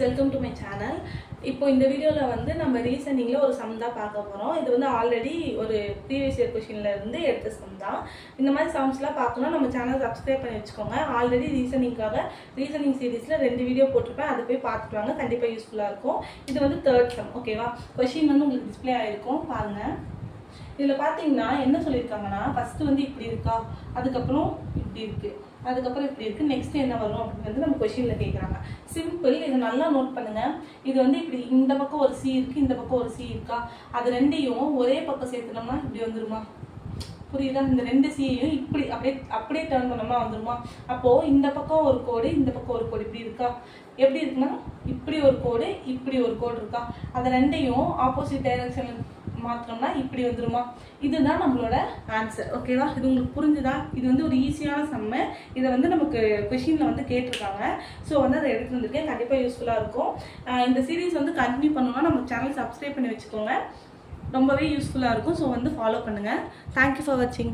welcome to my channel. இப்போ இந்த வீடியோல வந்து நம்ம ரீசனிங்ல ஒரு சம் தான் பார்க்க போறோம். இது வந்து ஆல்ரெடி ஒரு ப்ரீவியஸ் இயர் क्वेश्चनல இருந்து எடுத்த சம் தான். இந்த மாதிரி சம்ஸ்லாம் பார்க்கணும் நம்ம சேனலை சப்ஸ்கிரைப் பண்ணி வச்சுக்கோங்க. ஆல்ரெடி ரீசனிங் சீரிஸ்ல 2 வீடியோ போட்டுருப்பேன். அதை போய் பார்த்துட்டு வாங்க. கண்டிப்பா யூஸ்ஃபுல்லா இருக்கும். இது வந்து 3rd சம். ஓகேவா? क्वेश्चन வந்து உங்களுக்கு டிஸ்ப்ளே ஆயிருக்கும். பாருங்க. இதுல பாத்தீங்கன்னா என்ன சொல்லிருக்காங்கன்னா ஃபர்ஸ்ட் வந்து இப்படி இருக்கா, அதுக்கப்புறம் இப்படி இருக்கு, அதுக்கப்புறம் இப்படி இருக்கு, நெக்ஸ்ட் என்ன வரும் அப்படின்னு வந்து நம்ம क्वेश्चनல கேக்குறாங்க. சிம்பிள். இதை நல்லா நோட் பண்ணுங்க. இது வந்து இப்படி இந்த பக்கம் ஒரு சி இருக்கு, இந்த பக்கம் ஒரு சி இருக்கா, அது ரெண்டையும் ஒரே பக்கம் சேர்த்துனோம்னா இப்படி வந்துருமா? புரியுதா? இந்த 2 சியையும் இப்படி அப்படியே டர்ன் பண்ணோம்னா வந்துருமா? அப்போ இந்த பக்கம் ஒரு கோடு, இந்த பக்கம் ஒரு கோடு இப்படி இருக்கா? எப்படி இருக்குன்னா இப்படி ஒரு கோடு, இப்படி ஒரு கோடு இருக்கா? அது ரெண்டையும் ஆப்போசிட் டைரக்ஷன்ல மாத்தினோம்னா இப்படி வந்துருமா? இதுதான் நம்மளோட ஆன்சர். ஓகேவா? இது உங்களுக்கு புரிஞ்சுதா? இது வந்து ஒரு ஈஸியான சம்மு. இதை வந்து நமக்கு क्वेश्चनல வந்து கேட்டிருக்காங்க. ஸோ வந்து அதை எடுத்து வந்திருக்கேன். கண்டிப்பாக யூஸ்ஃபுல்லாக இருக்கும். இந்த சீரீஸ் வந்து கண்டினியூ பண்ணணும்னா நம்ம சேனல் சப்ஸ்கிரைப் பண்ணி வச்சுக்கோங்க. ரொம்பவே யூஸ்ஃபுல்லாக இருக்கும். ஸோ வந்து ஃபாலோ பண்ணுங்கள். தேங்க்யூ ஃபார் வாட்சிங்.